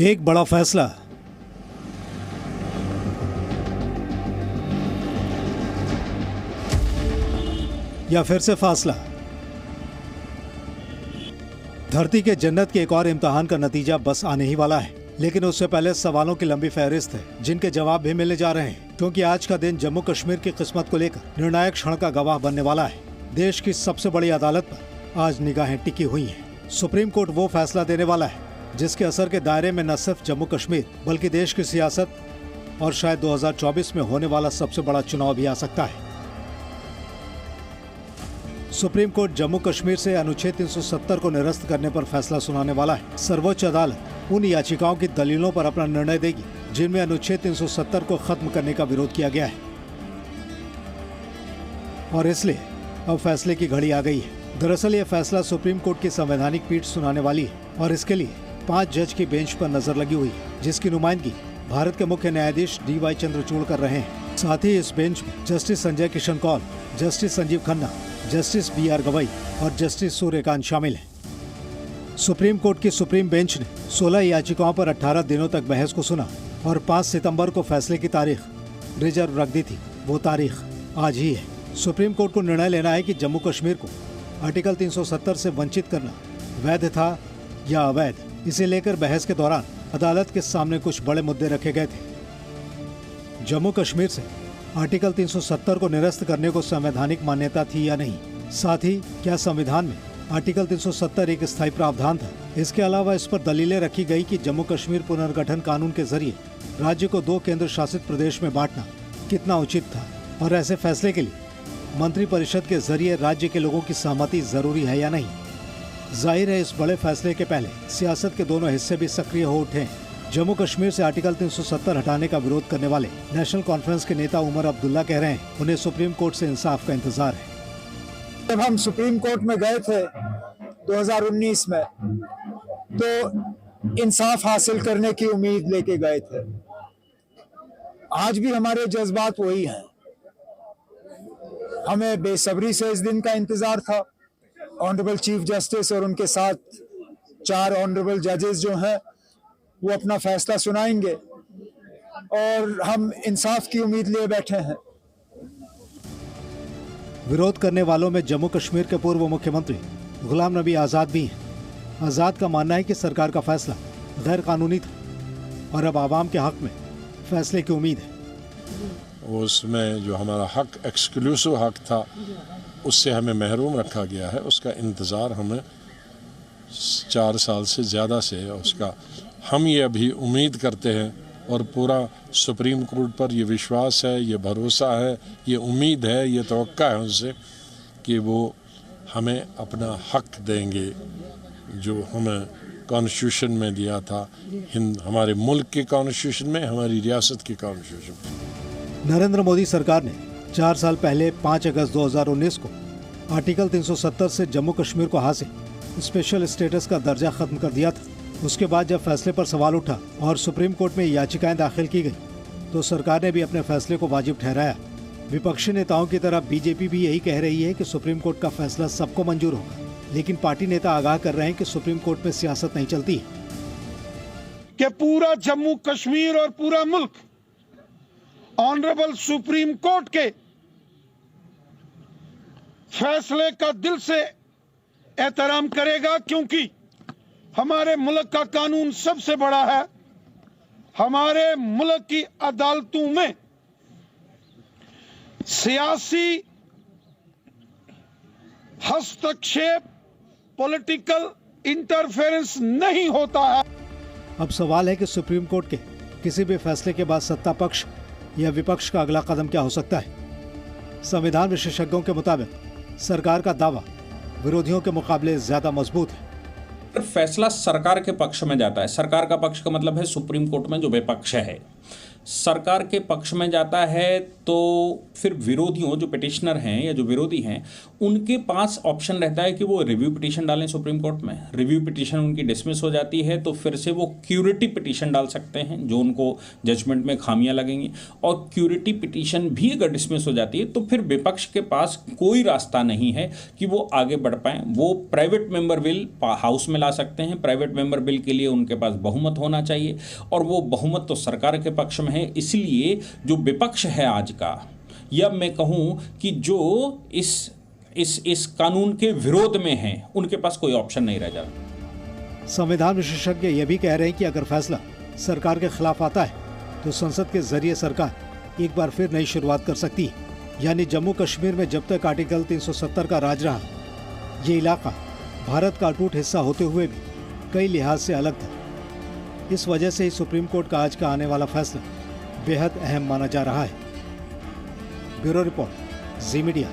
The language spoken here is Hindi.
एक बड़ा फैसला। या फिर से फासला। धरती के जन्नत के एक और इम्तिहान का नतीजा बस आने ही वाला है, लेकिन उससे पहले सवालों की लंबी फहरिस्त है जिनके जवाब भी मिलने जा रहे हैं, क्योंकि आज का दिन जम्मू कश्मीर की किस्मत को लेकर निर्णायक क्षण का गवाह बनने वाला है। देश की सबसे बड़ी अदालत पर आज निगाहें टिकी हुई हैं। सुप्रीम कोर्ट वो फैसला देने वाला है जिसके असर के दायरे में न सिर्फ जम्मू कश्मीर बल्कि देश की सियासत और शायद 2024 में होने वाला सबसे बड़ा चुनाव भी आ सकता है। सुप्रीम कोर्ट जम्मू कश्मीर से अनुच्छेद 370 को निरस्त करने पर फैसला सुनाने वाला है। सर्वोच्च अदालत उन याचिकाओं की दलीलों पर अपना निर्णय देगी जिनमें अनुच्छेद 370 को खत्म करने का विरोध किया गया है, और इसलिए अब फैसले की घड़ी आ गई है। दरअसल ये फैसला सुप्रीम कोर्ट की संवैधानिक पीठ सुनाने वाली है और इसके लिए 5 जज की बेंच पर नजर लगी हुई है, जिसकी नुमाइंदगी भारत के मुख्य न्यायाधीश DY चंद्रचूड़ कर रहे हैं। साथ ही इस बेंच में justice Sanjay Kishan Kaul, justice Sanjiv Khanna, justice BR Gavai और जस्टिस सूर्यकांत शामिल हैं। सुप्रीम कोर्ट की सुप्रीम बेंच ने 16 याचिकाओं पर 18 दिनों तक बहस को सुना और 5 सितंबर को फैसले की तारीख रिजर्व रख दी थी। वो तारीख आज ही है। सुप्रीम कोर्ट को निर्णय लेना है कि जम्मू कश्मीर को आर्टिकल 370 से वंचित करना वैध था या अवैध। इसे लेकर बहस के दौरान अदालत के सामने कुछ बड़े मुद्दे रखे गए थे। जम्मू कश्मीर से आर्टिकल 370 को निरस्त करने को संवैधानिक मान्यता थी या नहीं, साथ ही क्या संविधान में आर्टिकल 370 एक स्थायी प्रावधान था। इसके अलावा इस पर दलीलें रखी गई कि जम्मू कश्मीर पुनर्गठन कानून के जरिए राज्य को 2 केंद्र शासित प्रदेश में बांटना कितना उचित था, और ऐसे फैसले के लिए मंत्रिपरिषद के जरिए राज्य के लोगों की सहमति जरूरी है या नहीं। जाहिर है इस बड़े फैसले के पहले सियासत के दोनों हिस्से भी सक्रिय हो उठे हैं। जम्मू कश्मीर से आर्टिकल 370 हटाने का विरोध करने वाले नेशनल कॉन्फ्रेंस के नेता उमर अब्दुल्ला कह रहे हैं उन्हें सुप्रीम कोर्ट से इंसाफ का इंतजार है। जब हम सुप्रीम कोर्ट में गए थे 2019 में, तो इंसाफ हासिल करने की उम्मीद लेके गए थे। आज भी हमारे जज्बात वही हैं। हमें बेसब्री से इस दिन का इंतजार था। ऑनरेबल चीफ जस्टिस और उनके साथ 4 ऑनरेबल जजेस जो हैं वो अपना फैसला सुनाएंगे और हम इंसाफ की उम्मीद लिए बैठे हैं। विरोध करने वालों में जम्मू कश्मीर के पूर्व मुख्यमंत्री गुलाम नबी आजाद भी हैं। आजाद का मानना है कि सरकार का फैसला गैर कानूनी था और अब आवाम के हक में फैसले की उम्मीद है। उसमें जो हमारा हक, एक्सक्लूसिव हक था, उससे हमें महरूम रखा गया है। उसका इंतज़ार हमें 4 साल से ज़्यादा से है। उसका हम ये अभी उम्मीद करते हैं और पूरा सुप्रीम कोर्ट पर ये विश्वास है, ये भरोसा है, ये उम्मीद है, ये तवक्का है उनसे कि वो हमें अपना हक देंगे जो हमें कॉन्स्टिट्यूशन में दिया था, हमारे मुल्क के कॉन्स्टिट्यूशन में, हमारी रियासत के कॉन्स्टिट्यूशन में। नरेंद्र मोदी सरकार ने 4 साल पहले 5 अगस्त 2019 को आर्टिकल 370 से जम्मू कश्मीर को हासिल स्पेशल स्टेटस का दर्जा खत्म कर दिया था। उसके बाद जब फैसले पर सवाल उठा और सुप्रीम कोर्ट में याचिकाएं दाखिल की गई, तो सरकार ने भी अपने फैसले को वाजिब ठहराया। विपक्षी नेताओं की तरह बीजेपी भी यही कह रही है कि सुप्रीम कोर्ट का फैसला सबको मंजूर होगा, लेकिन पार्टी नेता आगाह कर रहे हैं कि सुप्रीम कोर्ट में सियासत नहीं चलती है। कि पूरा जम्मू कश्मीर और पूरा मुल्क ऑनरेबल सुप्रीम कोर्ट के फैसले का दिल से एहतराम करेगा, क्योंकि हमारे मुल्क का कानून सबसे बड़ा है। हमारे मुल्क की अदालतों में सियासी हस्तक्षेप, पॉलिटिकल इंटरफेरेंस नहीं होता है। अब सवाल है कि सुप्रीम कोर्ट के किसी भी फैसले के बाद सत्ता पक्ष या विपक्ष का अगला कदम क्या हो सकता है। संविधान विशेषज्ञों के मुताबिक सरकार का दावा विरोधियों के मुकाबले ज्यादा मजबूत है। फैसला सरकार के पक्ष में जाता है। सरकार का पक्ष का मतलब है सुप्रीम कोर्ट में जो विपक्ष है। सरकार के पक्ष में जाता है तो फिर विरोधियों, जो पिटिशनर हैं या जो विरोधी हैं, उनके पास ऑप्शन रहता है कि वो रिव्यू पिटीशन डालें सुप्रीम कोर्ट में। रिव्यू पिटीशन उनकी डिसमिस हो जाती है तो फिर से वो क्यूरेटिव पिटीशन डाल सकते हैं जो उनको जजमेंट में खामियां लगेंगी, और क्यूरेटिव पिटीशन भी अगर डिसमिस हो जाती है तो फिर विपक्ष के पास कोई रास्ता नहीं है कि वो आगे बढ़ पाएं। वो प्राइवेट मेंबर बिल हाउस में ला सकते हैं। प्राइवेट मेंबर बिल के लिए उनके पास बहुमत होना चाहिए, और वो बहुमत तो सरकार के पक्ष में है। इसलिए जो विपक्ष है आज का, या मैं कहूं कि जो इस कानून के विरोध में हैं, उनके पास कोई ऑप्शन नहीं रह जाता। संविधान विशेषज्ञ ये भी कह रहे हैं कि अगर फैसला सरकार के खिलाफ आता है तो संसद के जरिए सरकार एक बार फिर नई शुरुआत कर सकती है। यानी जम्मू कश्मीर में जब तक आर्टिकल 370 का राज रहा, ये इलाका भारत का अटूट हिस्सा होते हुए भी कई लिहाज से अलग था। इस वजह से ही सुप्रीम कोर्ट का आज का आने वाला फैसला बेहद अहम माना जा रहा है। ब्यूरो रिपोर्ट, जी मीडिया।